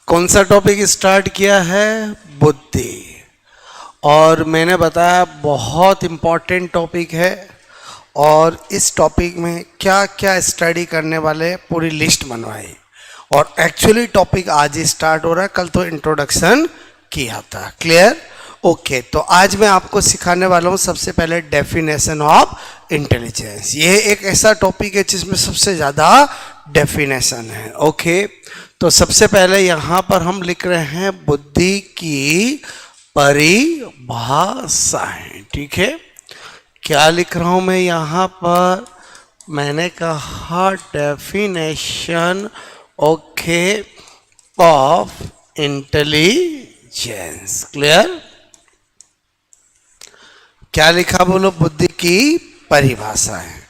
कौन सा topic start किया है? बुद्धि। और मैंने बताया बहुत इम्पॉर्टेंट टॉपिक है और इस टॉपिक में क्या क्या स्टडी करने वाले पूरी लिस्ट बनवाई। और एक्चुअली टॉपिक आज ही स्टार्ट हो रहा है, कल तो इंट्रोडक्शन किया था। क्लियर? ओके, तो आज मैं आपको सिखाने वाला हूँ सबसे पहले डेफिनेशन ऑफ इंटेलिजेंस। ये एक ऐसा टॉपिक है जिसमें सबसे ज़्यादा डेफिनेशन है। ओके, तो सबसे पहले यहाँ पर हम लिख रहे हैं बुद्धि की परिभाषाएं। ठीक है, क्या लिख रहा हूँ मैं यहाँ पर? मैंने कहा definition okay of intelligence. Clear? क्या लिखा बोलो? बुद्धि की परिभाषाएं।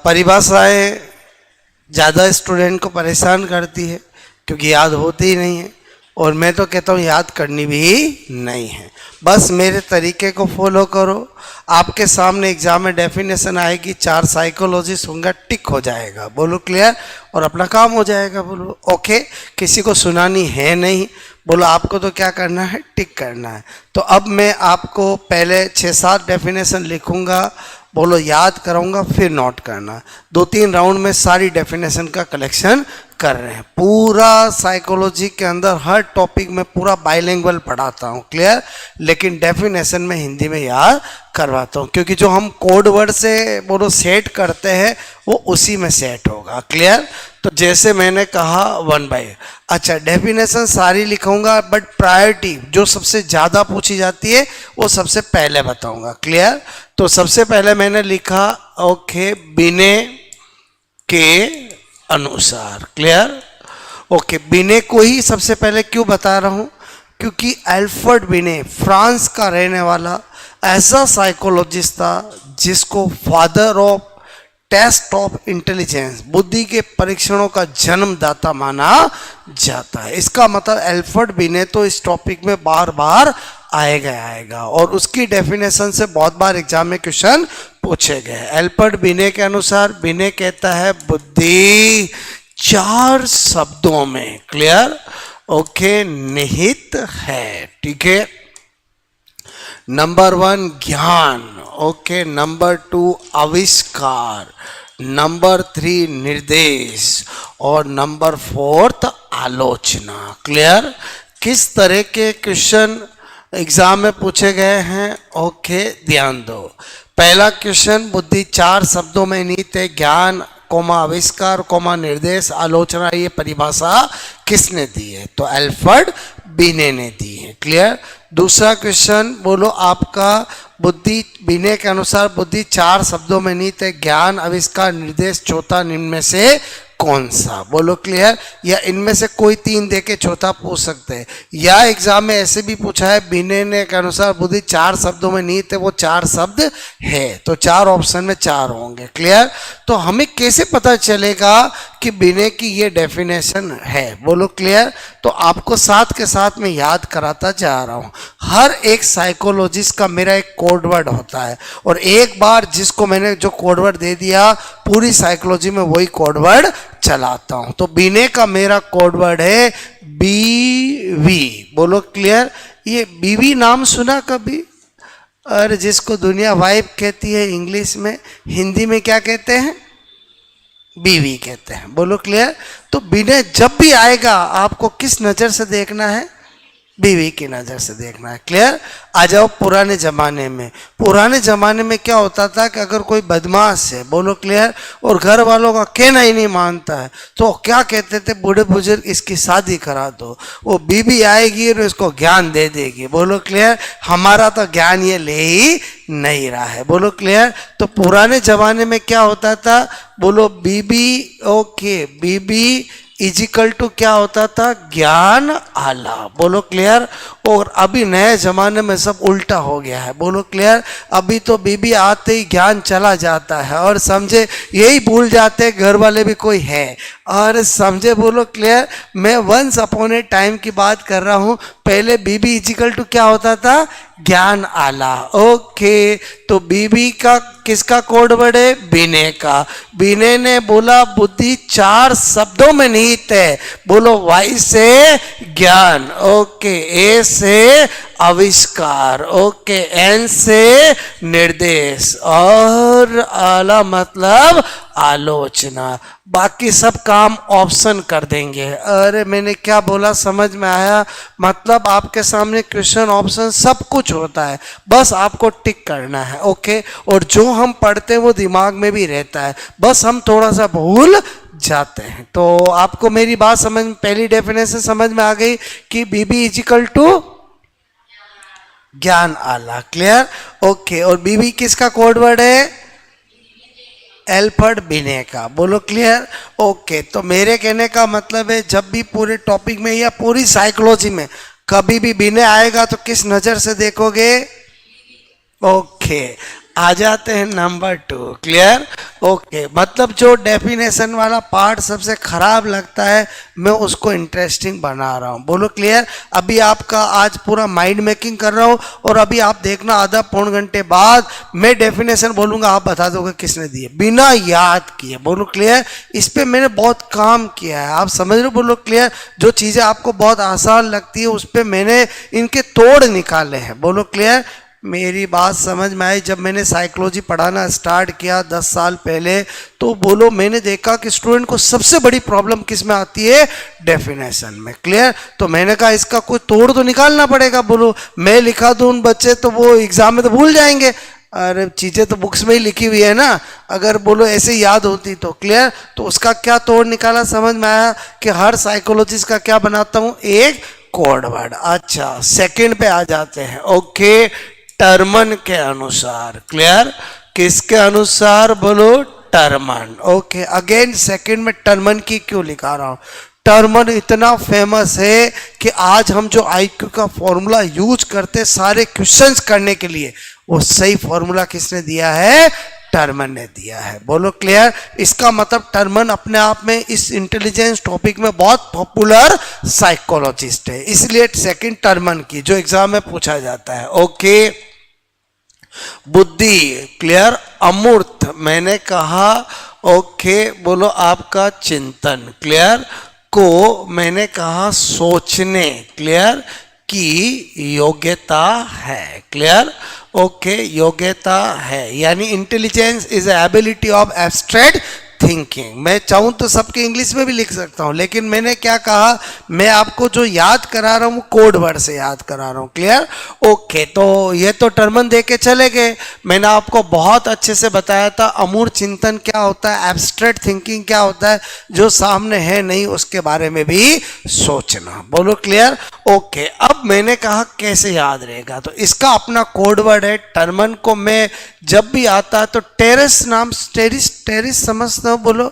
परिभाषाएं ज़्यादा स्टूडेंट को परेशान करती है क्योंकि याद होती ही नहीं है, और मैं तो कहता हूँ याद करनी भी नहीं है। बस मेरे तरीके को फॉलो करो, आपके सामने एग्जाम में डेफिनेशन आएगी, 4 साइकोलॉजिस्ट होंगे, टिक हो जाएगा। बोलो क्लियर? और अपना काम हो जाएगा। बोलो ओके। किसी को सुनानी है नहीं, बोलो आपको तो क्या करना है? टिक करना है। तो अब मैं आपको पहले 6-7 डेफिनेशन लिखूंगा, बोलो याद कराऊंगा, फिर नोट करना। 2-3 राउंड में सारी डेफिनेशन का कलेक्शन कर रहे हैं। पूरा साइकोलॉजी के अंदर हर टॉपिक में पूरा बाइलिंगुअल पढ़ाता हूँ। क्लियर? लेकिन डेफिनेशन में हिंदी में याद करवाता हूँ, क्योंकि जो हम कोड वर्ड से बोलो सेट करते हैं वो उसी में सेट होगा। क्लियर? तो जैसे मैंने कहा 1 बाय, अच्छा डेफिनेशन सारी लिखूंगा, बट प्रायोरिटी जो सबसे ज़्यादा पूछी जाती है वो सबसे पहले बताऊंगा। क्लियर? तो सबसे पहले मैंने लिखा ओके, बिने के अनुसार। क्लियर? ओके, बिने को ही सबसे पहले क्यों बता रहा हूँ? क्योंकि अल्फ्रेड बिने फ्रांस का रहने वाला ऐसा साइकोलॉजिस्ट था जिसको father of test of intelligence, बुद्धि के परीक्षणों का जन्मदाता माना जाता है। इसका मतलब अल्फ्रेड बिने तो इस टॉपिक में बार बार आएगा और उसकी डेफिनेशन से बहुत बार एग्जाम में क्वेश्चन पूछे गए। अल्फ्रेड बिने के अनुसार, बिने कहता है बुद्धि 4 शब्दों में, क्लियर ओके, निहित है। ठीक है, नंबर 1 ज्ञान, ओके, नंबर 2 आविष्कार, नंबर 3 निर्देश, और नंबर 4 आलोचना। क्लियर? किस तरह के क्वेश्चन एग्जाम में पूछे गए हैं? ओके, ध्यान दो। पहला क्वेश्चन, बुद्धि 4 शब्दों में निहित है, ज्ञान कोमा आविष्कार कोमा निर्देश आलोचना, ये परिभाषा किसने दी है? तो अल्फ्रेड बिने ने दी है। क्लियर? दूसरा क्वेश्चन बोलो आपका, बुद्धि बिने के अनुसार बुद्धि 4 शब्दों में निहित है, ज्ञान आविष्कार निर्देश, चौथा इनमें से कौन सा? बोलो क्लियर? या इनमें से कोई 3 देके चौथा पूछ सकते हैं, या एग्जाम में ऐसे भी पूछा है बिने ने के अनुसार बुद्धि 4 शब्दों में निहित है, वो 4 शब्द है, तो 4 ऑप्शन में 4 होंगे। क्लियर? तो हमें कैसे पता चलेगा कि बिने की ये डेफिनेशन है? बोलो क्लियर? तो आपको साथ के साथ में याद कराता जा रहा हूँ, हर एक साइकोलॉजिस्ट का मेरा एक कोड वर्ड होता है, और एक बार जिसको मैंने जो कोड वर्ड दे दिया पूरी साइकोलॉजी में वही कोड वर्ड चलाता हूं। तो बिने का मेरा कोड वर्ड है बीवी। बोलो क्लियर? ये बीवी नाम सुना कभी? और जिसको दुनिया वाइफ कहती है इंग्लिश में, हिंदी में क्या कहते हैं? बीवी कहते हैं। बोलो क्लियर? तो बिने जब भी आएगा आपको किस नज़र से देखना है? बीवी की नज़र से देखना है। क्लियर? आ जाओ पुराने ज़माने में। पुराने ज़माने में क्या होता था कि अगर कोई बदमाश है, बोलो क्लियर, और घर वालों का कहना ही नहीं मानता है, तो क्या कहते थे बूढ़े बुजुर्ग, इसकी शादी करा दो, वो बीवी आएगी और इसको ज्ञान दे देगी। बोलो क्लियर? हमारा तो ज्ञान ये ले ही नहीं रहा है। बोलो क्लियर? तो पुराने ज़माने में क्या होता था? बोलो बीबी, ओके, बीबी इजिकल टू क्या होता था? ज्ञान आला। बोलो क्लियर? और अभी नए जमाने में सब उल्टा हो गया है। बोलो क्लियर? अभी तो बीबी आते ही ज्ञान चला जाता है, और समझे यही भूल जाते घर वाले भी कोई है, और समझे। बोलो क्लियर? मैं वंस अपॉन ए टाइम की बात कर रहा हूँ, पहले बीबी इजिकल टू क्या होता था, ज्ञान आला। ओके, तो बीबी का किसका कोड वर्ड है, विनय का। विनय ने बोला बुद्धि चार शब्दों में निहित है, बोलो वाई से ज्ञान, ओके, ए से आविष्कार, ओके, एन से निर्देश, और आला मतलब आलोचना। बाकी सब काम ऑप्शन कर देंगे। अरे मैंने क्या बोला समझ में आया? मतलब आपके सामने क्वेश्चन ऑप्शन सब कुछ होता है, बस आपको टिक करना है। ओके, और जो हम पढ़ते हैं वो दिमाग में भी रहता है, बस हम थोड़ा सा भूल जाते हैं। तो आपको मेरी बात समझ, पहली डेफिनेशन समझ में आ गई कि बीबी इजिकल टू ज्ञान आला। क्लियर? ओके, और बीबी किसका कोड वर्ड है, एल्फर्ड विनय का। बोलो क्लियर? ओके, तो मेरे कहने का मतलब है जब भी पूरे टॉपिक में या पूरी साइकोलॉजी में कभी भी विनय आएगा तो किस नजर से देखोगे? ओके, आ जाते हैं नंबर 2। क्लियर? ओके, मतलब जो डेफिनेशन वाला पार्ट सबसे खराब लगता है मैं उसको इंटरेस्टिंग बना रहा हूँ। बोलो क्लियर? अभी आपका आज पूरा माइंड मेकिंग कर रहा हूँ, और अभी आप देखना आधा पौन घंटे बाद मैं डेफिनेशन बोलूँगा, आप बता दोगे किसने दिए, बिना याद किए। बोलो क्लियर? इस पर मैंने बहुत काम किया है, आप समझ रहे हो? बोलो क्लियर? जो चीज़ें आपको बहुत आसान लगती है उस पर मैंने इनके तोड़ निकाले हैं। बोलो क्लियर? मेरी बात समझ में आई? जब मैंने साइकोलॉजी पढ़ाना स्टार्ट किया 10 साल पहले, तो बोलो मैंने देखा कि स्टूडेंट को सबसे बड़ी प्रॉब्लम किस में आती है, डेफिनेशन में। क्लियर? तो मैंने कहा इसका कोई तोड़ तो निकालना पड़ेगा। बोलो मैं लिखा दूं उन बच्चे तो वो एग्जाम में तो भूल जाएंगे, अरे चीज़ें तो बुक्स में ही लिखी हुई है ना, अगर बोलो ऐसे याद होती तो। क्लियर? तो उसका क्या तोड़ निकाला, समझ में आया कि हर साइकोलॉजिस्ट का क्या बनाता हूँ, एक कोड वर्ड। अच्छा, सेकंड पे आ जाते हैं। ओके, टर्मन के अनुसार। क्लियर? किसके अनुसार? बोलो टर्मन। ओके, अगेन सेकंड में टर्मन की क्यों लिखा रहा हूं? टर्मन इतना फेमस है कि आज हम जो आईक्यू का फॉर्मूला यूज करते सारे क्वेश्चंस करने के लिए, वो सही फॉर्मूला किसने दिया है? टर्मन ने दिया है। बोलो क्लियर? इसका मतलब टर्मन अपने आप में इस इंटेलिजेंस टॉपिक में बहुत पॉपुलर साइकोलॉजिस्ट है, इसलिए सेकंड टर्मन की जो एग्जाम में पूछा जाता है। ओके, बुद्धि। क्लियर? अमूर्त मैंने कहा। ओके, बोलो आपका चिंतन। क्लियर? को मैंने कहा सोचने, क्लियर, की योग्यता है। क्लियर? ओके, योग्यता है, यानी intelligence is ability of abstract thinking. मैं चाहूँ तो सबके इंग्लिश में भी लिख सकता हूँ, लेकिन मैंने क्या कहा, मैं आपको जो याद करा रहा हूँ कोड वर्ड से याद करा रहा हूँ। क्लियर? ओके, तो ये तो टर्मन दे के चले गए। मैंने आपको बहुत अच्छे से बताया था अमूर्त चिंतन क्या होता है, एब्स्ट्रैक्ट थिंकिंग क्या होता है, जो सामने है नहीं उसके बारे में भी सोचना। बोलो क्लियर? ओके, अब मैंने कहा कैसे याद रहेगा, तो इसका अपना कोड वर्ड है। टर्मन को मैं जब भी आता है तो टेरेस नाम, टेरिस समझते हो? बोलो,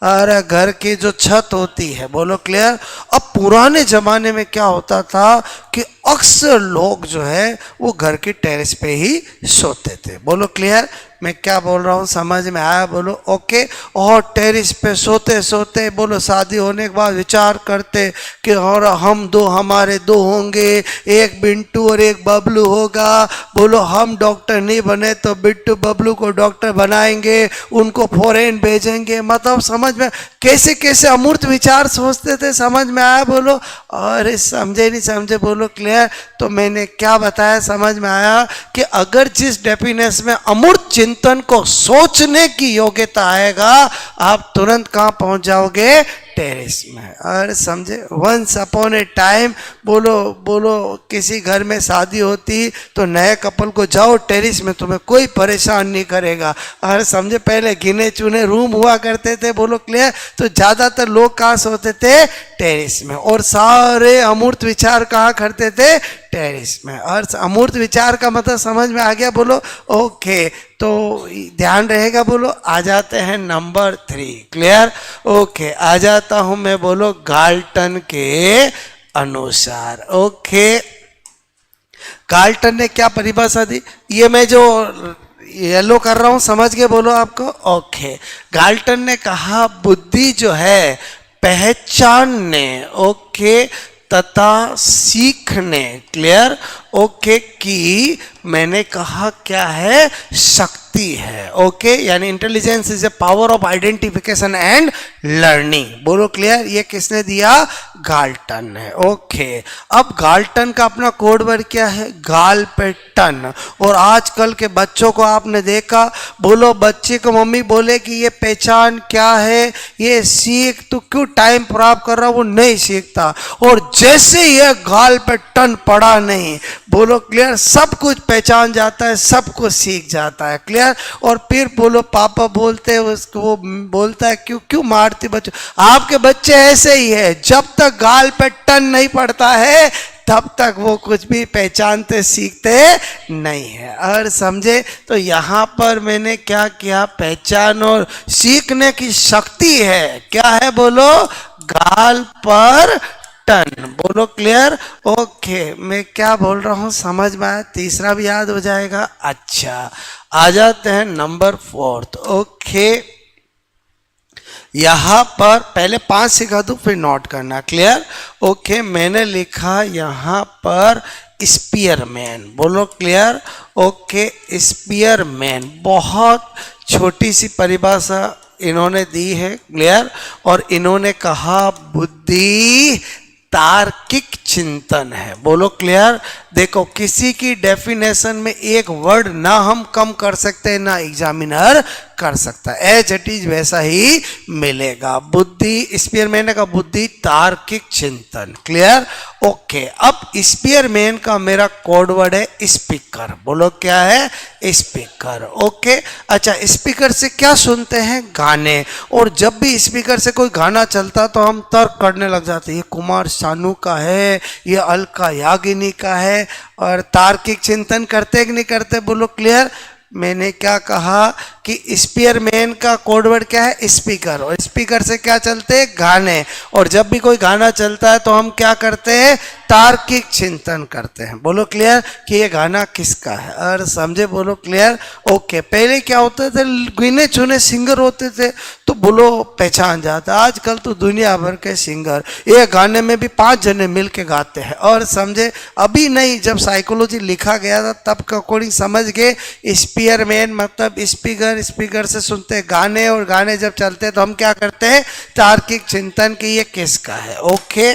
अरे घर की जो छत होती है। बोलो क्लियर? अब पुराने जमाने में क्या होता था कि अक्सर लोग जो है वो घर की टेरेस पे ही सोते थे। बोलो क्लियर? मैं क्या बोल रहा हूँ समझ में आया? बोलो ओके। और टेरेस पे सोते सोते बोलो शादी होने के बाद विचार करते कि और हम दो, हमारे दो होंगे, एक बिट्टू और एक बबलू होगा। बोलो हम डॉक्टर नहीं बने तो बिट्टू बबलू को डॉक्टर बनाएंगे, उनको फॉरेन भेजेंगे। मतलब समझ में कैसे कैसे अमूर्त विचार सोचते थे, समझ में आया? बोलो, अरे समझे नहीं समझे? बोलो क्लियर? तो मैंने क्या बताया समझ में आया कि अगर जिस डेफिनेशन में अमूर्त चिंतन को सोचने की योग्यता आएगा, आप तुरंत कहाँ पहुंच जाओगे? टेरेस में। और समझे? वंस अपॉन ए टाइम, बोलो बोलो, किसी घर में शादी होती तो नए कपल को जाओ टेरेस में, तुम्हें कोई परेशान नहीं करेगा। और समझे? पहले गिने चुने रूम हुआ करते थे। बोलो क्लियर? तो ज़्यादातर लोग कहाँ सोते थे? टेरेस में। और सारे अमूर्त विचार कहाँ करते थे? टेरेस में। और अमूर्त विचार का मतलब समझ में आ गया? बोलो ओके, तो ध्यान रहेगा। बोलो, आ जाते हैं नंबर 3। क्लियर? ओके, आ जाता हूं मैं। बोलो, गाल्टन के अनुसार। ओके, गाल्टन ने क्या परिभाषा दी? ये मैं जो येलो कर रहा हूं समझ गए? बोलो आपको ओके। गाल्टन ने कहा बुद्धि जो है पहचानने, ओके, तथा सीखने, क्लियर, ओके, की मैंने कहा क्या है, शक्ति है, ओके, यानी intelligence is a power of identification and learning. बोलो क्लियर, ये किसने दिया, गाल्टन है, ओके। अब गाल्टन का अपना कोड वर्ड क्या है, गाल पे टन। और आजकल के बच्चों को आपने देखा, बोलो बच्चे को मम्मी बोले कि ये पहचान क्या है, ये सीख, तो क्यों टाइम खराब कर रहा, वो नहीं सीखता। और जैसे ये गाल पे टन पड़ा नहीं, बोलो क्लियर, सब कुछ पहचान जाता है, सब कुछ सीख जाता है, क्लियर। और फिर बोलो पापा बोलते हैं उसको, वो बोलता है क्यों क्यों मारती बच्चों, आपके बच्चे ऐसे ही है, जब तक गाल पे टन नहीं पड़ता है तब तक वो कुछ भी पहचानते सीखते नहीं है। और समझे, तो यहाँ पर मैंने क्या किया, पहचान और सीखने की शक्ति है, क्या है बोलो, गाल पर टन। बोलो क्लियर, ओके। मैं क्या बोल रहा हूँ समझ में आया, तीसरा भी याद हो जाएगा। अच्छा, आ जाते हैं नंबर 4, ओके। यहाँ पर पहले 5 सिखा दूँ फिर नोट करना, क्लियर, ओके। मैंने लिखा यहाँ पर स्पीयरमैन, बोलो क्लियर, ओके। स्पीयरमैन, बहुत छोटी सी परिभाषा इन्होंने दी है, क्लियर। और इन्होंने कहा बुद्धि तार्किक चिंतन है, बोलो क्लियर। देखो, किसी की डेफिनेशन में एक वर्ड ना हम कम कर सकते ना एग्जामिनर कर सकता, एज इट इज वैसा ही मिलेगा। बुद्धि, स्पीयरमैन का बुद्धि तार्किक चिंतन, क्लियर, ओके। अब स्पीयरमैन का मेरा कोड वर्ड है स्पीकर, बोलो क्या है, स्पीकर, ओके। अच्छा, स्पीकर से क्या सुनते हैं, गाने। और जब भी स्पीकर से कोई गाना चलता तो हम तर्क करने लग जाते, ये कुमार शानू का है, ये अलका याग्निक का है। और तार्किक चिंतन करते कि नहीं करते, बोलो क्लियर। मैंने क्या कहा कि स्पीयरमैन का कोडवर्ड क्या है, स्पीकर। और स्पीकर से क्या चलते हैं, गाने। और जब भी कोई गाना चलता है तो हम क्या करते हैं, तार्किक चिंतन करते हैं, बोलो क्लियर, कि ये गाना किसका है। और समझे, बोलो क्लियर, ओके। पहले क्या होते थे, गिने चुने सिंगर होते थे तो बोलो पहचान जाता, आजकल तो दुनिया भर के सिंगर, ये गाने में भी 5 जने मिल के गाते हैं। और समझे, अभी नहीं, जब साइकोलॉजी लिखा गया था तब का अकॉर्डिंग समझ गए, स्पीयरमैन मतलब स्पीकर, स्पीकर से सुनते हैं गाने, और गाने जब चलते हैं तो हम क्या करते हैं, तार्किक चिंतन की ये किसका है, ओके।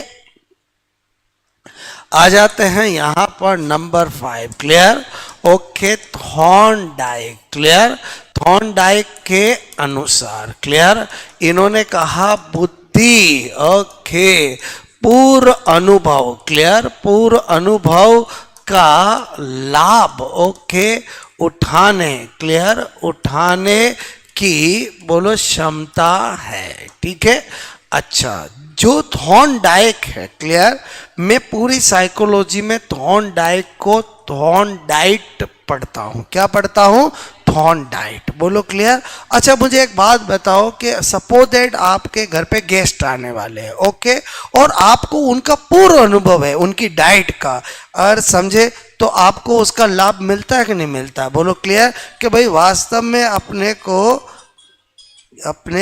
आ जाते हैं यहां पर number 5, clear, okay. Thorndike, clear, Thorndike के अनुसार, क्लियर, इन्होंने कहा बुद्धि, ओके, पूर्व अनुभव, क्लियर, पूर्व अनुभव का लाभ, ओके, उठाने, क्लियर, उठाने की बोलो क्षमता है, ठीक है। अच्छा, जो थॉर्नडाइक है, क्लियर, मैं पूरी साइकोलॉजी में थॉर्नडाइक को थॉर्नडाइट पढ़ता हूं, क्या पढ़ता हूं, थॉर्नडाइट, बोलो क्लियर। अच्छा, मुझे एक बात बताओ कि सपोज दैट आपके घर पे गेस्ट आने वाले हैं, ओके, और आपको उनका पूर्ण अनुभव है उनकी डाइट का, और समझे, तो आपको उसका लाभ मिलता है कि नहीं मिलता, बोलो क्लियर, कि भाई वास्तव में अपने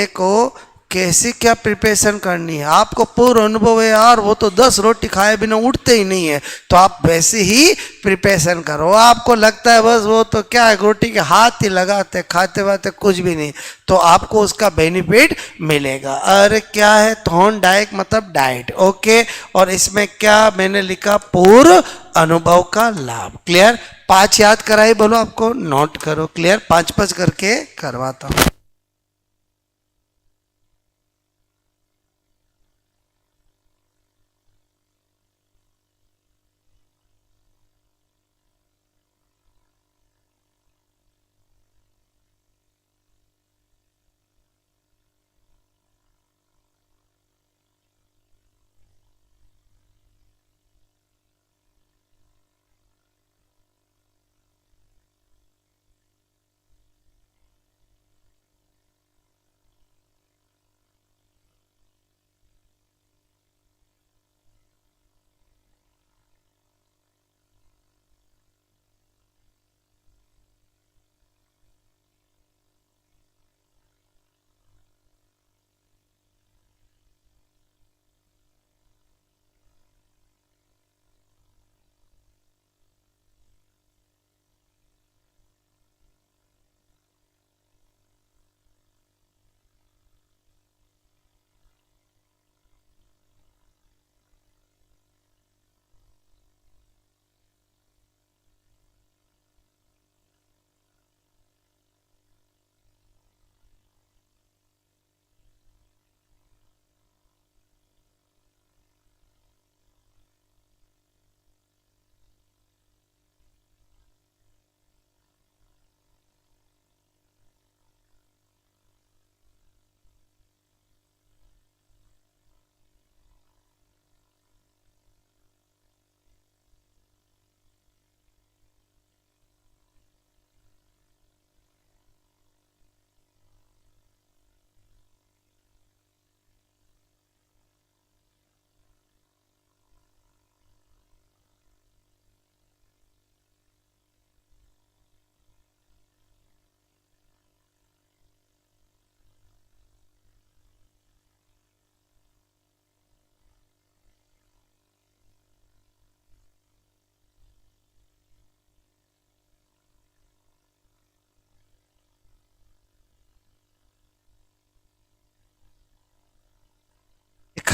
को कैसी क्या प्रिपरेशन करनी है, आपको पूर्ण अनुभव है यार, वो तो 10 रोटी खाए बिना उठते ही नहीं है, तो आप वैसे ही प्रिपरेशन करो। आपको लगता है बस वो तो क्या है, रोटी के हाथ ही लगाते खाते वाते कुछ भी नहीं, तो आपको उसका बेनिफिट मिलेगा। और क्या है, थॉर्नडाइक मतलब डाइट, ओके। और इसमें क्या मैंने लिखा, पूर्ण अनुभव का लाभ, क्लियर। 5 याद कराई, बोलो, आपको नोट करो, क्लियर, 5 करके करवाता हूँ।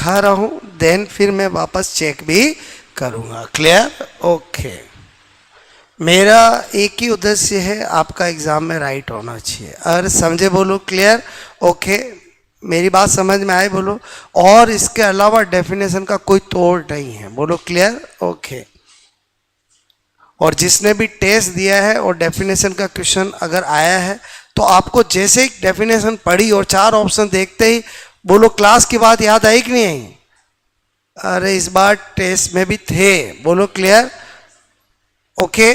दिखा रहा हूँ, देन फिर मैं वापस चेक भी करूँगा। क्लियर? ओके। मेरा एक ही उद्देश्य है, आपका एग्ज़ाम में राइट होना चाहिए। अगर समझे बोलो क्लियर? ओके। मेरी बात समझ में आए बोलो। और इसके अलावा डेफिनेशन का कोई तोड़ नहीं है, बोलो क्लियर? ओके। और जिसने भी टेस्ट दिया है और डेफिनेशन का क्वेश्चन अगर आया है तो आपको जैसे ही डेफिनेशन पढ़ी और 4 ऑप्शन देखते ही बोलो क्लास की बात याद आई कि नहीं आई? अरे इस बार टेस्ट में भी थे, बोलो क्लियर? ओके।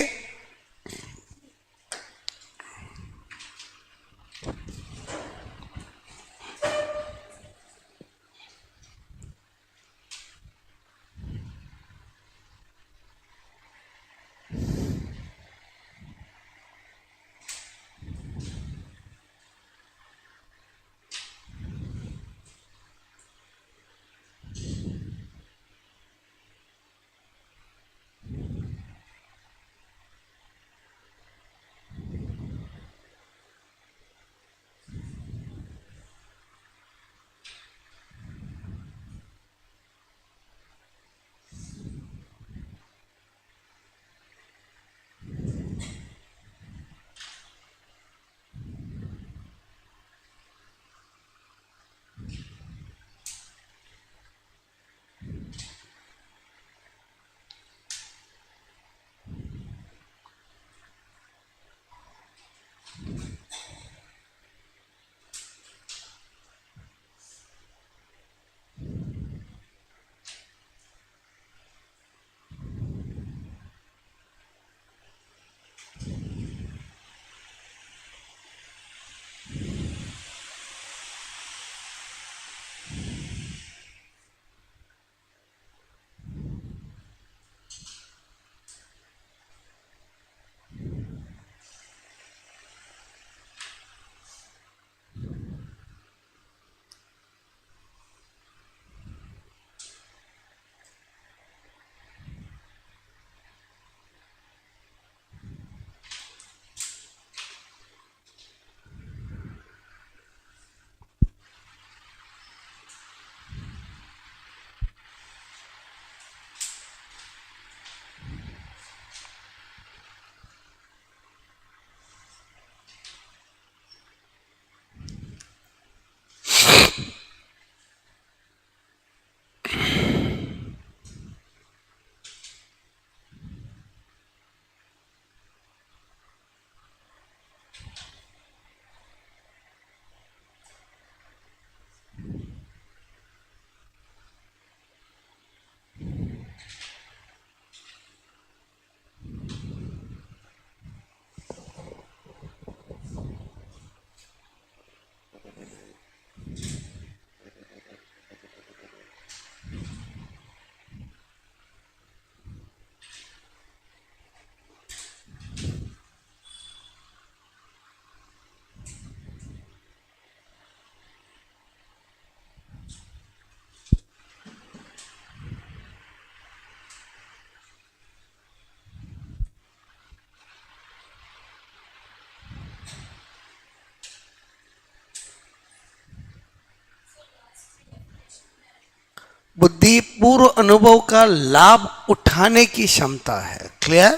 बुद्धि पूर्व अनुभव का लाभ उठाने की क्षमता है। Clear?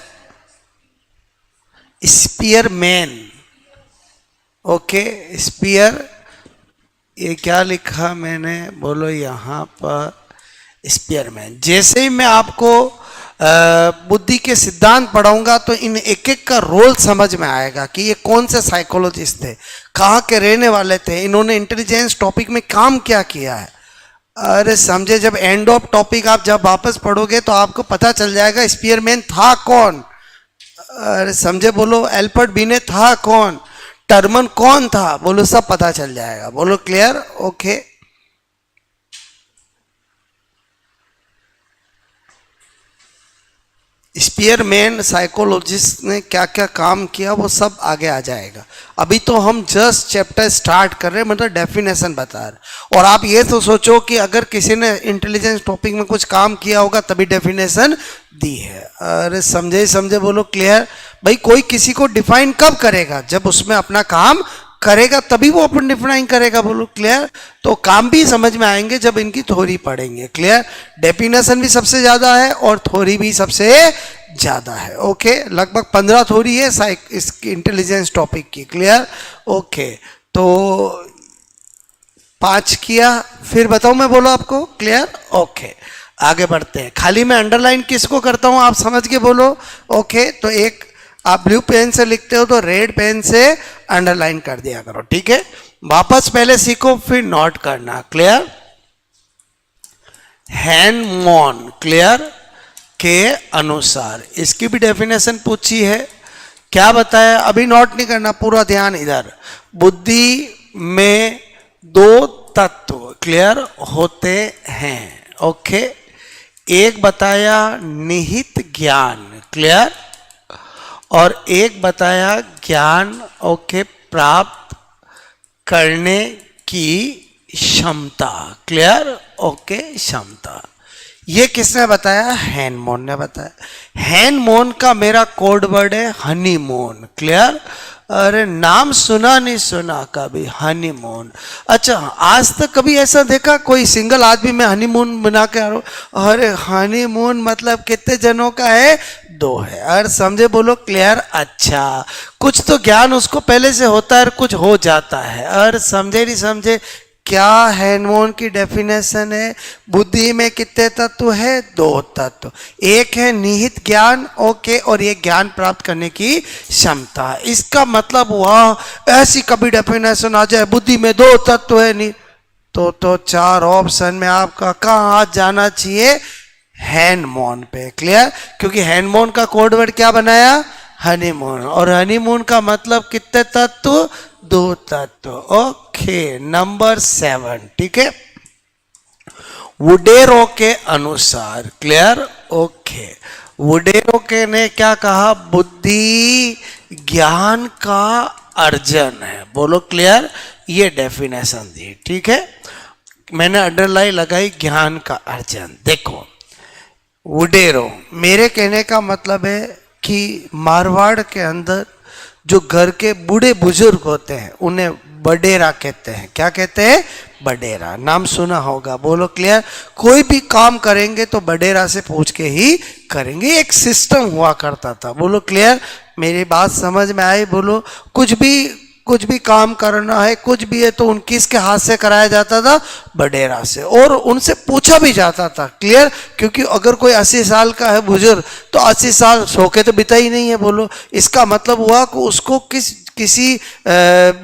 Spearman. Okay. Spear, ये क्या लिखा मैंने, बोलो यहां पर स्पीयर मैन। जैसे ही मैं आपको बुद्धि के सिद्धांत पढ़ाऊंगा तो इन एक एक का रोल समझ में आएगा कि ये कौन से साइकोलॉजिस्ट थे, कहाँ के रहने वाले थे, इन्होंने इंटेलिजेंस टॉपिक में काम क्या किया है। अरे समझे, जब एंड ऑफ टॉपिक आप जब वापस पढ़ोगे तो आपको पता चल जाएगा स्पीयरमैन था कौन। अरे समझे बोलो, एल्बर्ट बीने था कौन, टर्मन कौन था, बोलो सब पता चल जाएगा। बोलो क्लियर? ओके। स्पीयरमैन साइकोलॉजिस्ट ने क्या क्या काम किया वो सब आगे आ जाएगा। अभी तो हम जस्ट चैप्टर स्टार्ट कर रहे हैं, मतलब डेफिनेशन बता रहे। और आप ये तो सोचो कि अगर किसी ने इंटेलिजेंस टॉपिक में कुछ काम किया होगा तभी डेफिनेशन दी है। अरे समझे समझे बोलो क्लियर? भाई कोई किसी को डिफाइन कब करेगा, जब उसमें अपना काम करेगा तभी वो अपन डिफाइन करेगा। बोलो क्लियर। तो काम भी समझ में आएंगे जब इनकी थ्योरी पढ़ेंगे। क्लियर। डेफिनेशन भी सबसे ज्यादा है और थ्योरी भी सबसे ज्यादा है। ओके, लगभग 15 थ्योरी है इसकी इंटेलिजेंस टॉपिक की। क्लियर। ओके, तो 5 किया, फिर बताऊं मैं बोलो आपको। क्लियर। ओके, आगे बढ़ते हैं। खाली मैं अंडरलाइन किसको करता हूं आप समझ के बोलो। ओके, तो एक आप ब्लू पेन से लिखते हो तो रेड पेन से अंडरलाइन कर दिया करो। ठीक है, वापस पहले सीखो फिर नोट करना। क्लियर। हैनमोन क्लियर के अनुसार इसकी भी डेफिनेशन पूछी है। क्या बताया, अभी नोट नहीं करना, पूरा ध्यान इधर। बुद्धि में 2 तत्व क्लियर होते हैं। ओके, एक बताया निहित ज्ञान क्लियर, और एक बताया ज्ञान ओके प्राप्त करने की क्षमता। क्लियर। ओके, क्षमता। ये किसने बताया, हैनमोन ने बताया। हैनमोन का मेरा कोड वर्ड है हनीमून। क्लियर। अरे नाम सुना नहीं सुना कभी, हनीमून। अच्छा, आज तक कभी ऐसा देखा कोई सिंगल आदमी में हनीमून बना के आ रहा? अरे हनीमून मतलब कितने जनों का है, 2 है। अरे समझे बोलो क्लियर। अच्छा, कुछ तो ज्ञान उसको पहले से होता है और कुछ हो जाता है। अरे समझे नहीं समझे, क्या हैनमोन की डेफिनेशन है। बुद्धि में कितने तत्व है, 2 तत्व। एक है निहित ज्ञान ओके, और ये ज्ञान प्राप्त करने की क्षमता। इसका मतलब हुआ ऐसी कभी डेफिनेशन आ जाए बुद्धि में 2 तत्व है नहीं तो 4 ऑप्शन में आपका कहाँ हाथ जाना चाहिए, हैनमोन पे। क्लियर। क्योंकि हैनमोन का कोड वर्ड क्या बनाया, हनीमून, और हनीमून का मतलब कितने तत्व, 2 तत्व। Okay, number 7। ठीक है, वुडेरो के अनुसार। क्लियर। ओके, वुडेरो के ने क्या कहा, बुद्धि ज्ञान का अर्जन है। बोलो क्लियर। ये डेफिनेशन दी। ठीक है, मैंने अंडरलाइन लगाई ज्ञान का अर्जन। देखो वुडेरो, मेरे कहने का मतलब है कि मारवाड़ के अंदर जो घर के बूढ़े बुजुर्ग होते हैं उन्हें बडेरा कहते हैं। क्या कहते हैं, बडेरा। नाम सुना होगा। बोलो क्लियर। कोई भी काम करेंगे तो बडेरा से पूछ के ही करेंगे, एक सिस्टम हुआ करता था। बोलो क्लियर। मेरी बात समझ में आई। बोलो कुछ भी काम करना है, कुछ भी है तो उन किसके हाथ से कराया जाता था, बडेरा से, और उनसे पूछा भी जाता था। क्लियर। क्योंकि अगर कोई 80 साल का है बुजुर्ग तो 80 साल सो के तो बिता ही नहीं है। बोलो, इसका मतलब हुआ कि उसको किसी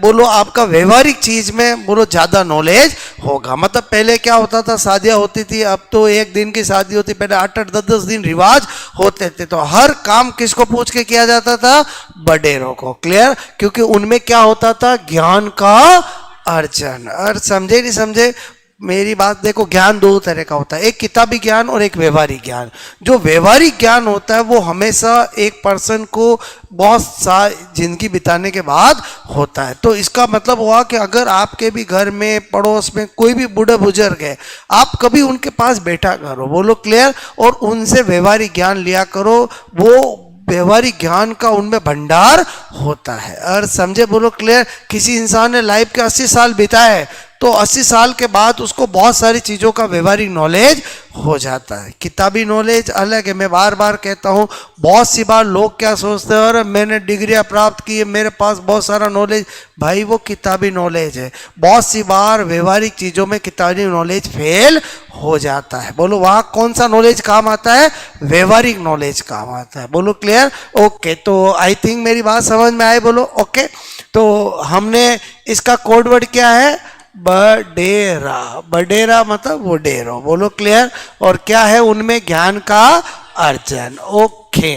बोलो आपका व्यवहारिक चीज में बोलो ज्यादा नॉलेज होगा। मतलब पहले क्या होता था, शादियां होती थी, अब तो 1 दिन की शादी होती, पहले 8-8 10-10 दिन रिवाज होते थे। तो हर काम किसको पूछ के किया जाता था, बडेरों को। क्लियर। क्योंकि उनमें क्या होता था, ज्ञान का अर्जन। और समझे नहीं समझे मेरी बात। देखो, ज्ञान 2 तरह का होता है, एक किताबी ज्ञान और एक व्यवहारिक ज्ञान। जो व्यवहारिक ज्ञान होता है वो हमेशा एक पर्सन को बहुत सा जिंदगी बिताने के बाद होता है। तो इसका मतलब हुआ कि अगर आपके भी घर में पड़ोस में कोई भी बूढ़े बुजुर्ग है, आप कभी उनके पास बैठा करो। बोलो क्लियर। और उनसे व्यवहारिक ज्ञान लिया करो, वो व्यवहारिक ज्ञान का उनमें भंडार होता है। और समझे बोलो क्लियर। किसी इंसान ने लाइफ के 80 साल बिताए तो 80 साल के बाद उसको बहुत सारी चीज़ों का व्यवहारिक नॉलेज हो जाता है। किताबी नॉलेज अलग है। मैं बार बार कहता हूँ, बहुत सी बार लोग क्या सोचते हैं, और मैंने डिग्रियां प्राप्त की है, मेरे पास बहुत सारा नॉलेज। भाई वो किताबी नॉलेज है। बहुत सी बार व्यवहारिक चीज़ों में किताबी नॉलेज फेल हो जाता है। बोलो वहाँ कौन सा नॉलेज काम आता है, व्यवहारिक नॉलेज काम आता है। बोलो क्लियर। ओके, तो आई थिंक मेरी बात समझ में आई। बोलो ओके। तो हमने इसका कोड वर्ड क्या है, बडेरा। बडेरा मतलब वुडेरो। बोलो क्लियर। और क्या है, उनमें ज्ञान का अर्जन। ओके,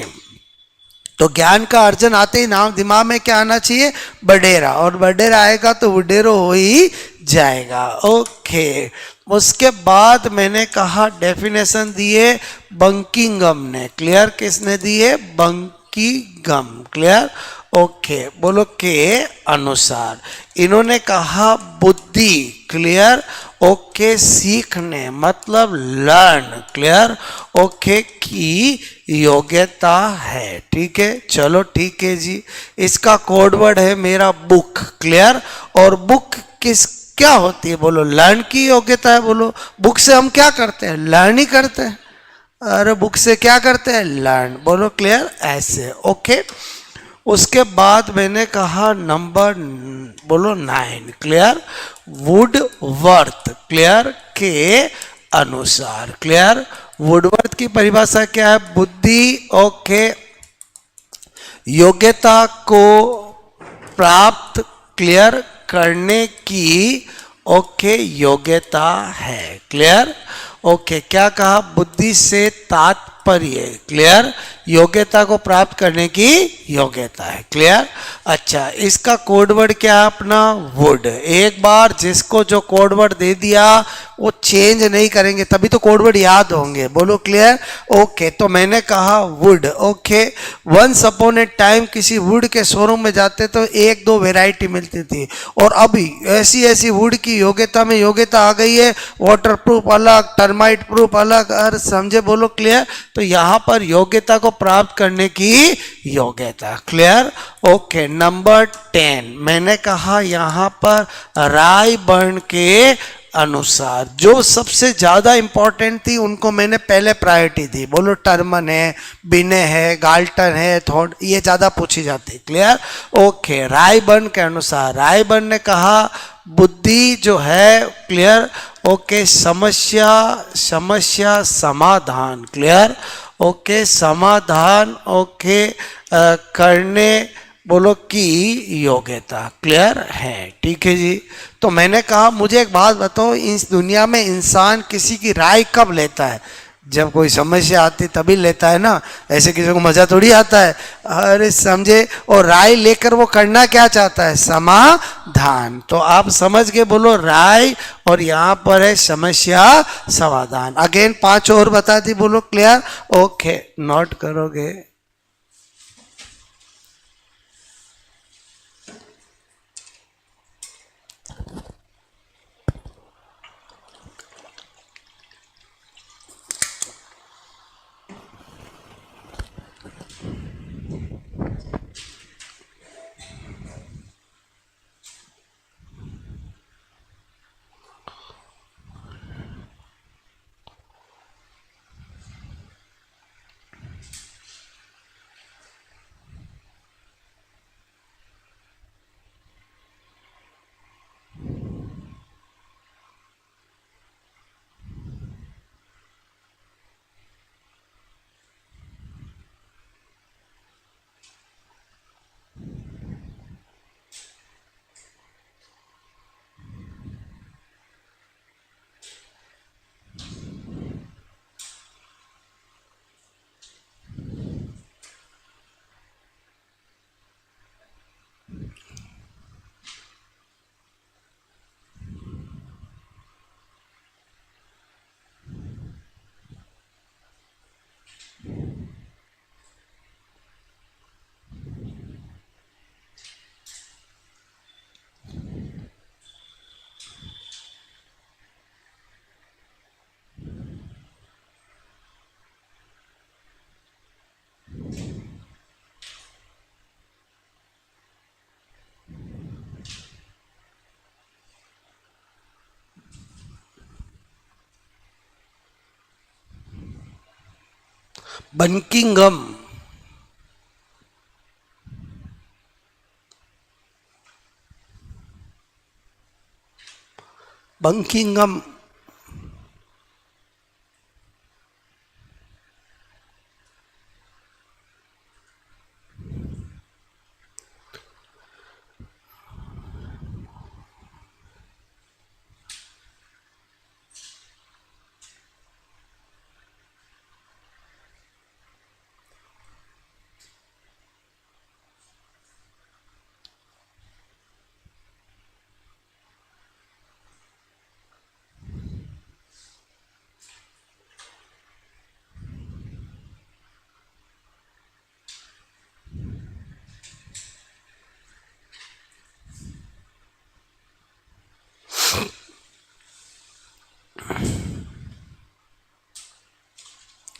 तो ज्ञान का अर्जन आते ही नाम दिमाग में क्या आना चाहिए, बडेरा। और बडेरा आएगा तो वुडेरो हो ही जाएगा। ओके, उसके बाद मैंने कहा डेफिनेशन दिए बंकिंगम ने। क्लियर। किसने दिए, बंकिंगम की गम। क्लियर? ओके, बोलो के अनुसार। इन्होंने कहा बुद्धि। क्लियर? ओके, सीखने मतलब लर्न। क्लियर? ओके, की योग्यता है। ठीक है, चलो ठीक है जी। इसका कोड वर्ड है मेरा बुक। क्लियर? और बुक किस क्या होती है? बोलो, लर्न की योग्यता है। बोलो, बुक से हम क्या करते हैं? लर्न ही करते हैं। अरे बुक से क्या करते हैं? लर्न। बोलो क्लियर? ऐसे। ओके, उसके बाद मैंने कहा नंबर, बोलो 9। क्लियर? Would worth. क्लियर? के अनुसार। क्लियर? वुडवर्थ की परिभाषा क्या है? बुद्धि, ओके, योग्यता को प्राप्त, क्लियर, करने की, ओके, योग्यता है। क्लियर? ओके, क्या कहा? बुद्धि से तात्पर्य, क्लियर, योग्यता को प्राप्त करने की योग्यता है। क्लियर? अच्छा, इसका कोड वर्ड क्या है अपना? वुड। एक बार जिसको जो कोड वर्ड दे दिया वो चेंज नहीं करेंगे, तभी तो कोड वर्ड याद होंगे। बोलो क्लियर? ओके, तो मैंने कहा wood. Okay, once upon a time किसी वुड के शोरूम में जाते तो एक दो वेराइटी मिलती थी, और अभी ऐसी ऐसी वुड की योग्यता में योग्यता आ गई है, वाटर प्रूफ अलग, टर्माइट प्रूफ अलग। अरे समझे? बोलो क्लियर? तो यहाँ पर योग्यता को प्राप्त करने की योग्यता। क्लियर? ओके, नंबर 10 मैंने कहा यहाँ पर राय बर्न के अनुसार जो सबसे ज्यादा इंपॉर्टेंट थी उनको मैंने पहले प्रायोरिटी दी। बोलो, टर्मन है, बिने है, गाल्टन है, थॉट, ये ज्यादा पूछी जाती। क्लियर? ओके, रायबर्न के अनुसार, रायबर्न ने कहा बुद्धि जो है, क्लियर, ओके, समस्या समस्या समाधान। क्लियर? ओके, समाधान, ओके, करने, बोलो की योग्यता। क्लियर है? ठीक है जी। तो मैंने कहा मुझे एक बात बताओ, इस दुनिया में इंसान किसी की राय कब लेता है? जब कोई समस्या आती तभी लेता है ना, ऐसे किसी को मजा थोड़ी आता है। अरे समझे? और राय लेकर वो करना क्या चाहता है? समाधान। तो आप समझ के बोलो राय, और यहाँ पर है समस्या समाधान। अगेन 5 और बता दी। बोलो क्लियर? ओके, नोट करोगे? बंकिंगम, बंकिंगम,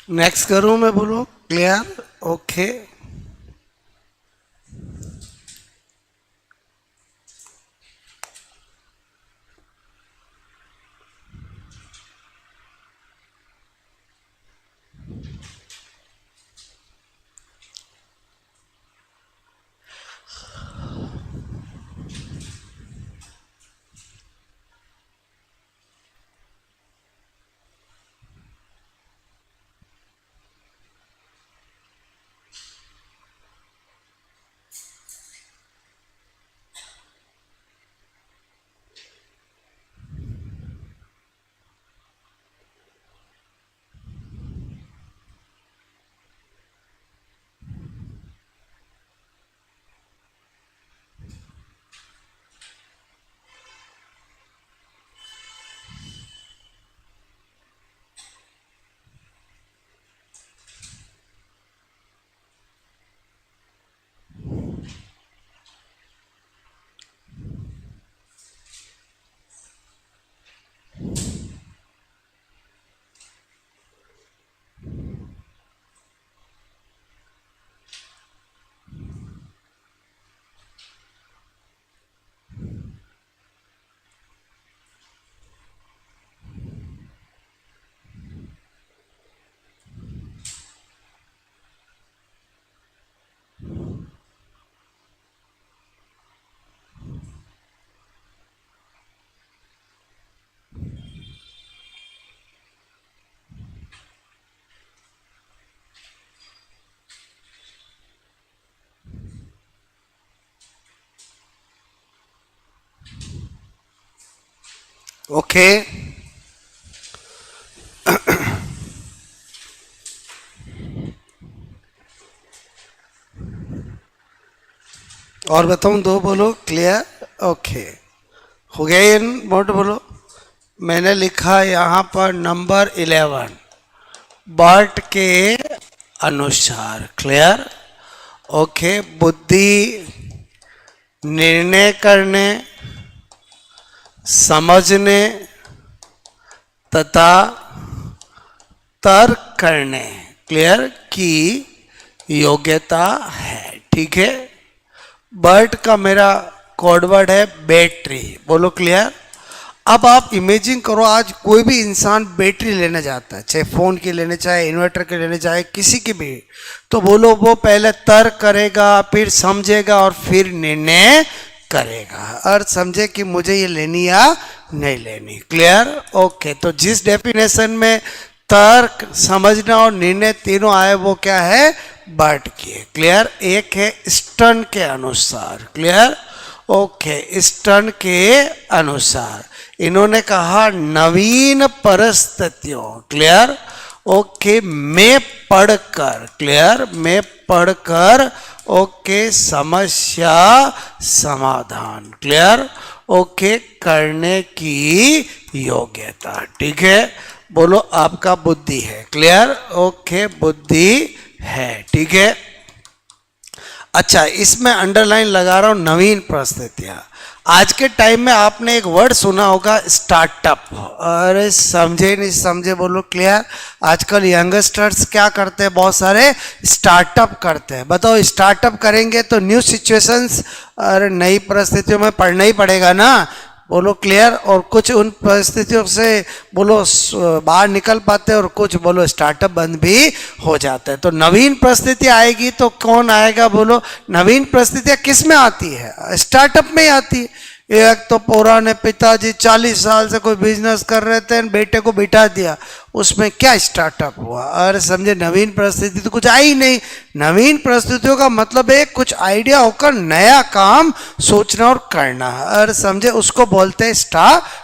नेक्स्ट करूं मैं, बोलो क्लियर, ओके। ओके, और बताऊं दो, बोलो क्लियर, ओके। हो गया ये नोट, बोलो। मैंने लिखा यहाँ पर नंबर 11, बर्ट के अनुसार, क्लियर, ओके। बुद्धि निर्णय करने, समझने तथा तर्क करने, क्लियर, की योग्यता है, ठीक है। बर्ट का मेरा कोडवर्ड है बैटरी, बोलो क्लियर। अब आप इमेजिन करो, आज कोई भी इंसान बैटरी लेने जाता है, चाहे फोन की लेने, चाहे इन्वर्टर के लेने, चाहे किसी की भी, तो बोलो वो पहले तर्क करेगा, फिर समझेगा और फिर निर्णय करेगा, और समझे कि मुझे ये लेनी या नहीं लेनी, क्लियर, ओके। तो जिस डेफिनेशन में तर्क, समझना और निर्णय तीनों आए, वो क्या है, बर्ट की है, क्लियर। एक है स्टर्न के अनुसार, क्लियर, ओके। स्टर्न के अनुसार इन्होंने कहा नवीन परिस्थितियों, क्लियर, ओके, में पढ़कर, क्लियर, में पढ़कर, ओके, समस्या समाधान, क्लियर, ओके, करने की योग्यता, ठीक है। बोलो आपका बुद्धि है, क्लियर, ओके, बुद्धि है, ठीक है। अच्छा, इसमें अंडरलाइन लगा रहा हूं नवीन परिस्थितियां। आज के टाइम में आपने एक वर्ड सुना होगा स्टार्टअप, अरे समझे नहीं समझे, बोलो क्लियर। आजकल यंगस्टर्स क्या करते हैं, बहुत सारे स्टार्टअप करते हैं। बताओ स्टार्टअप करेंगे तो न्यू सिचुएशंस, अरे नई परिस्थितियों में पढ़ना ही पड़ेगा ना, बोलो क्लियर। और कुछ उन परिस्थितियों से बोलो बाहर निकल पाते हैं, और कुछ बोलो स्टार्टअप बंद भी हो जाते हैं। तो नवीन परिस्थिति आएगी तो कौन आएगा, बोलो। नवीन परिस्थितियां किस में आती है, स्टार्टअप में ही आती है। एक तो पुराने पिताजी 40 साल से कोई बिजनेस कर रहे थे, बेटे को बिठा दिया, उसमें क्या स्टार्टअप हुआ, और समझे नवीन परिस्थिति तो कुछ आई नहीं। नवीन परिस्थितियों का मतलब है कुछ आइडिया होकर नया काम सोचना और करना, और समझे उसको बोलते हैं स्टार्टअप,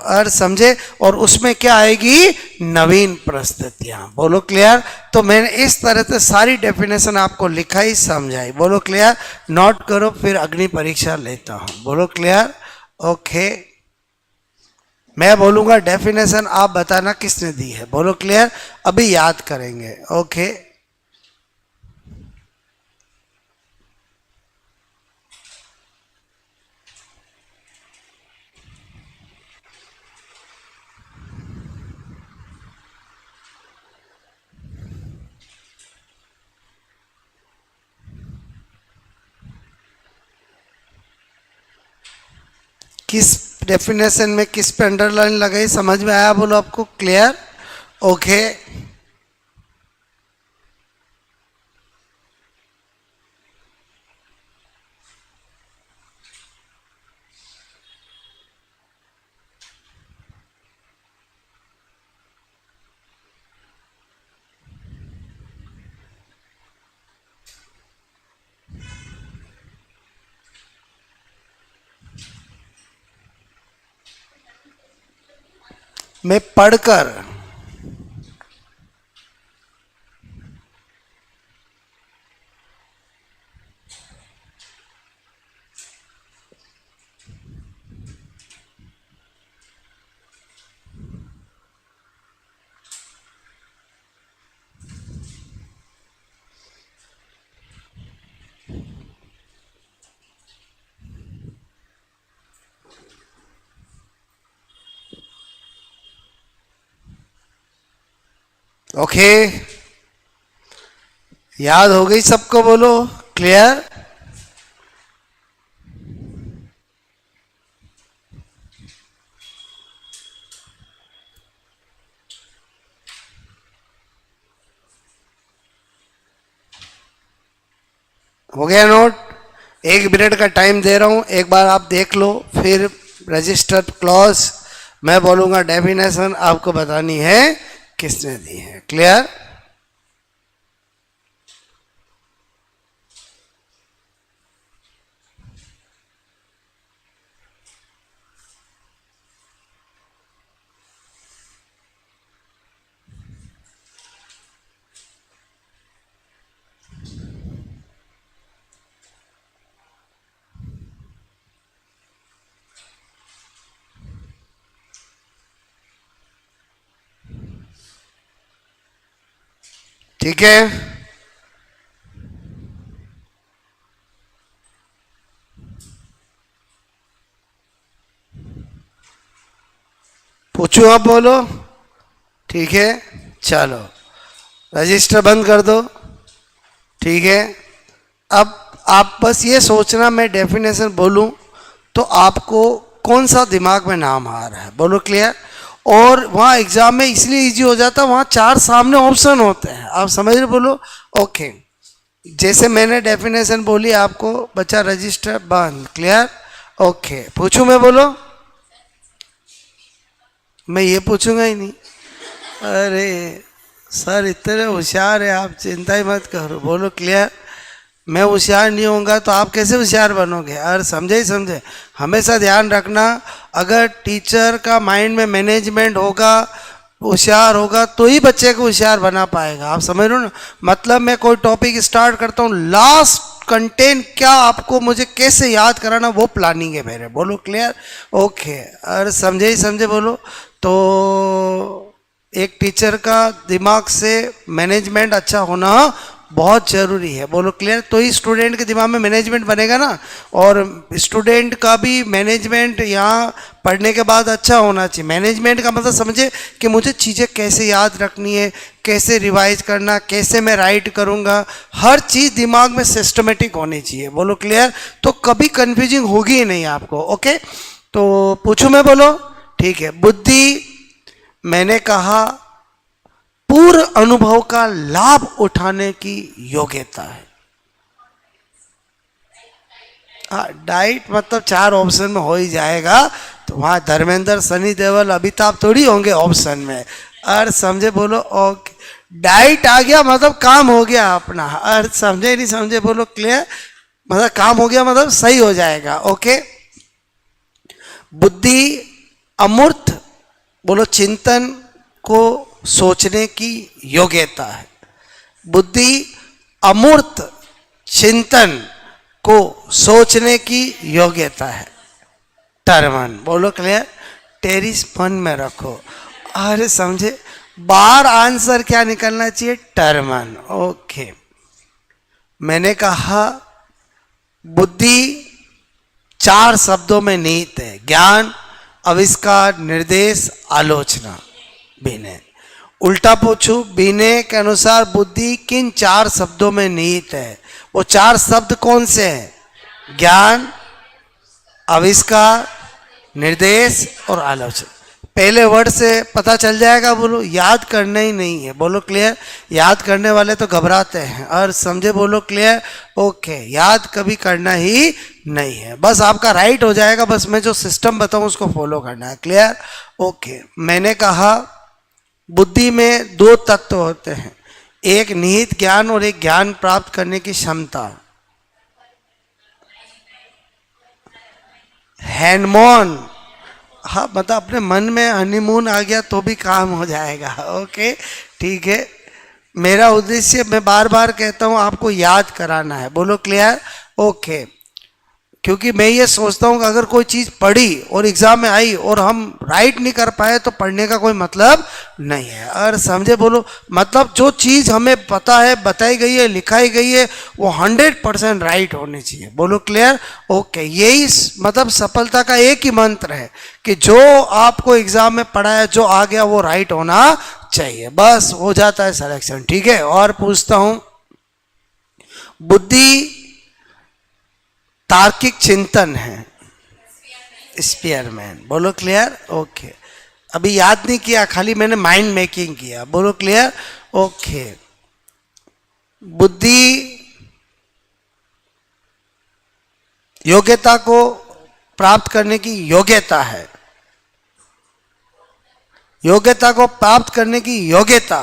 और समझे। और उसमें क्या आएगी, नवीन परिस्थितियां, बोलो क्लियर। तो मैंने इस तरह से सारी डेफिनेशन आपको लिखाई समझाई, बोलो क्लियर। नोट करो, फिर अग्नि परीक्षा लेता हूं, बोलो क्लियर, ओके। मैं बोलूंगा डेफिनेशन, आप बताना किसने दी है, बोलो क्लियर। अभी याद करेंगे, ओके। किस डेफिनेशन में किस पे अंडरलाइन लगाई, समझ में आया बोलो आपको? क्लियर? ओके। मैं पढ़कर ओके। याद हो गई सबको? बोलो क्लियर? हो गया नोट? 1 मिनट का टाइम दे रहा हूं, एक बार आप देख लो, फिर रजिस्टर्ड क्लॉज मैं बोलूंगा, डेफिनेशन आपको बतानी है किसने दी है। क्लियर? ठीक है। पूछो आप, बोलो। ठीक है, चलो रजिस्टर बंद कर दो। ठीक है, अब आप बस ये सोचना मैं डेफिनेशन बोलूं तो आपको कौन सा दिमाग में नाम आ रहा है, बोलो क्लियर? और वहाँ एग्जाम में इसलिए इजी हो जाता है, वहाँ 4 सामने ऑप्शन होते हैं, आप समझ रहे? बोलो ओके। जैसे मैंने डेफिनेशन बोली आपको, बच्चा रजिस्टर बंद। क्लियर? ओके। पूछूं मैं? बोलो। मैं ये पूछूंगा ही नहीं। अरे सर इतने होशियार है आप, चिंता ही मत करो। बोलो क्लियर? मैं होशियार नहीं होऊंगा तो आप कैसे होशियार बनोगे? अरे समझे ही समझे। हमेशा ध्यान रखना, अगर टीचर का माइंड में मैनेजमेंट होगा, होशियार होगा, तो ही बच्चे को होशियार बना पाएगा। आप समझ रहे हो ना? मतलब मैं कोई टॉपिक स्टार्ट करता हूँ, लास्ट कंटेंट क्या आपको मुझे कैसे याद कराना, वो प्लानिंग है मेरे। बोलो क्लियर? ओके। अरे समझे ही समझे। बोलो। तो एक टीचर का दिमाग से मैनेजमेंट अच्छा होना बहुत ज़रूरी है। बोलो क्लियर? तो ही स्टूडेंट के दिमाग में मैनेजमेंट बनेगा ना। और स्टूडेंट का भी मैनेजमेंट यहाँ पढ़ने के बाद अच्छा होना चाहिए। मैनेजमेंट का मतलब समझे कि मुझे चीज़ें कैसे याद रखनी है, कैसे रिवाइज करना, कैसे मैं राइट करूँगा, हर चीज़ दिमाग में सिस्टमेटिक होनी चाहिए। बोलो क्लियर? तो कभी कन्फ्यूजिंग होगी ही नहीं आपको। ओके, तो पूछूँ मैं? बोलो। ठीक है। बुद्धि, मैंने कहा पूर्व अनुभव का लाभ उठाने की योग्यता है। डाइट मतलब 4 ऑप्शन में हो ही जाएगा, तो वहाँ धर्मेंद्र, सनी देओल, अमिताभ थोड़ी होंगे ऑप्शन में। और समझे? बोलो ओके। डाइट आ गया मतलब काम हो गया अपना। और समझे नहीं समझे? बोलो क्लियर? मतलब काम हो गया मतलब सही हो जाएगा। ओके। बुद्धि अमूर्त, बोलो चिंतन को सोचने की योग्यता है। बुद्धि अमूर्त चिंतन को सोचने की योग्यता है। टर्मन, बोलो क्लियर? टेरिस मन में रखो। अरे समझे? बार आंसर क्या निकलना चाहिए? टर्मन। ओके। मैंने कहा बुद्धि 4 शब्दों में निहित है: ज्ञान, आविष्कार, निर्देश, आलोचना, विनय। उल्टा पूछूं, विनय के अनुसार बुद्धि किन 4 शब्दों में निहित है? वो 4 शब्द कौन से हैं? ज्ञान, आविष्कार, निर्देश और आलोचना। पहले वर्ड से पता चल जाएगा, बोलो याद करना ही नहीं है, बोलो क्लियर। याद करने वाले तो घबराते हैं, और समझे, बोलो क्लियर। ओके, याद कभी करना ही नहीं है, बस आपका राइट हो जाएगा, बस मैं जो सिस्टम बताऊं उसको फॉलो करना है, क्लियर। ओके, मैंने कहा बुद्धि में दो तत्व होते हैं, एक निहित ज्ञान और एक ज्ञान प्राप्त करने की क्षमता। हैंडमोन, हाँ मतलब अपने मन में हनीमून आ गया तो भी काम हो जाएगा। ओके ठीक है, मेरा उद्देश्य मैं बार बार कहता हूँ आपको याद कराना है, बोलो क्लियर। ओके, क्योंकि मैं ये सोचता हूँ कि अगर कोई चीज़ पढ़ी और एग्जाम में आई और हम राइट नहीं कर पाए तो पढ़ने का कोई मतलब नहीं है, और समझे, बोलो मतलब जो चीज़ हमें पता है, बताई गई है, लिखाई गई है, वो 100% राइट होनी चाहिए, बोलो क्लियर। ओके, यही मतलब सफलता का एक ही मंत्र है कि जो आपको एग्जाम में पढ़ा है, जो आ गया वो राइट होना चाहिए, बस हो जाता है सिलेक्शन। ठीक है, और पूछता हूँ, बुद्धि तार्किक चिंतन है, स्पीयरमैन, बोलो क्लियर। ओके, अभी याद नहीं किया, खाली मैंने माइंड मेकिंग किया, बोलो क्लियर। ओके, बुद्धि योग्यता को प्राप्त करने की योग्यता है, योग्यता को प्राप्त करने की योग्यता,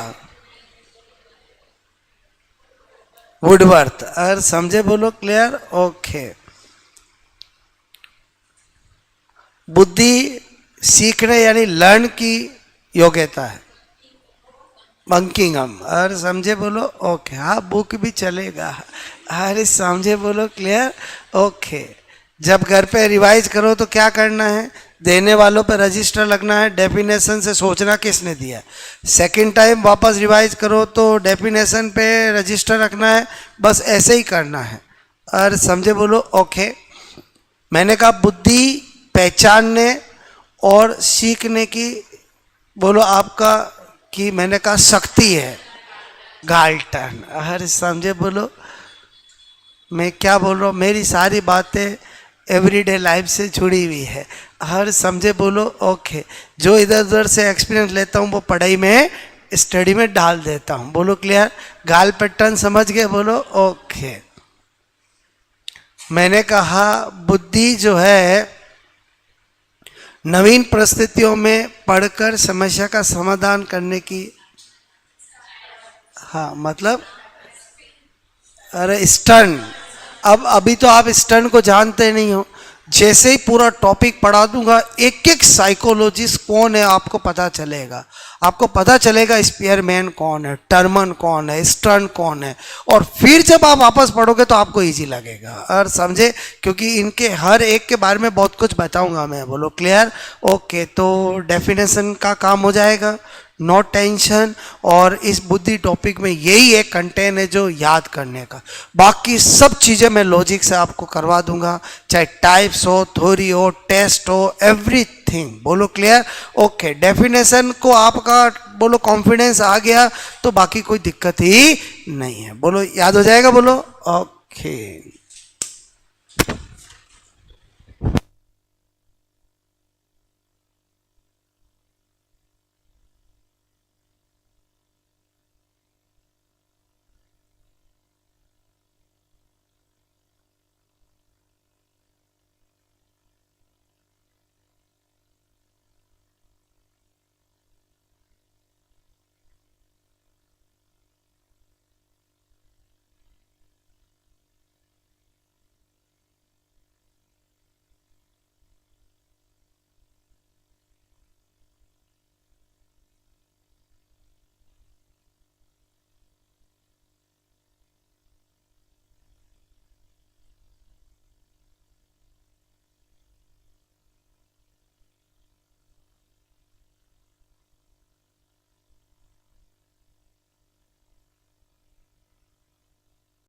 वुडवर्थ, और समझे, बोलो क्लियर। ओके, बुद्धि सीखने यानी लर्न की योग्यता है, बंकिंगम, और समझे, बोलो ओके। हाँ, बुक भी चलेगा, अरे समझे, बोलो क्लियर। ओके, जब घर पे रिवाइज करो तो क्या करना है, देने वालों पे रजिस्टर लगना है, डेफिनेशन से सोचना किसने दिया। सेकंड टाइम वापस रिवाइज करो तो डेफिनेशन पे रजिस्टर रखना है, बस ऐसे ही करना है, और समझे, बोलो ओके। मैंने कहा बुद्धि पहचानने और सीखने की, बोलो आपका, कि मैंने कहा शक्ति है, गाल्टन, हर समझे, बोलो मैं क्या बोल रहा हूँ, मेरी सारी बातें एवरीडे लाइफ से जुड़ी हुई है, हर समझे, बोलो ओके। जो इधर उधर से एक्सपीरियंस लेता हूँ वो पढ़ाई में, स्टडी में डाल देता हूँ, बोलो क्लियर। गाल पैटर्न समझ गए, बोलो ओके। मैंने कहा बुद्धि जो है नवीन परिस्थितियों में पढ़कर समस्या का समाधान करने की, हाँ मतलब, अरे स्टर्न, अब अभी तो आप स्टर्न को जानते नहीं हो, जैसे ही पूरा टॉपिक पढ़ा दूंगा, एक एक साइकोलॉजिस्ट कौन है आपको पता चलेगा, आपको पता चलेगा स्पीयरमैन कौन है, टर्मन कौन है, स्टर्न कौन है, और फिर जब आप वापस पढ़ोगे तो आपको इजी लगेगा, और समझे, क्योंकि इनके हर एक के बारे में बहुत कुछ बताऊंगा मैं, बोलो क्लियर। ओके, तो डेफिनेशन का काम हो जाएगा, नो टेंशन, और इस बुद्धि टॉपिक में यही एक कंटेंट है जो याद करने का, बाकी सब चीज़ें मैं लॉजिक से आपको करवा दूंगा, चाहे टाइप्स हो, थ्योरी हो, टेस्ट हो, एवरीथिंग, बोलो क्लियर। ओके, डेफिनेशन को आपका बोलो कॉन्फिडेंस आ गया तो बाकी कोई दिक्कत ही नहीं है, बोलो याद हो जाएगा, बोलो ओके।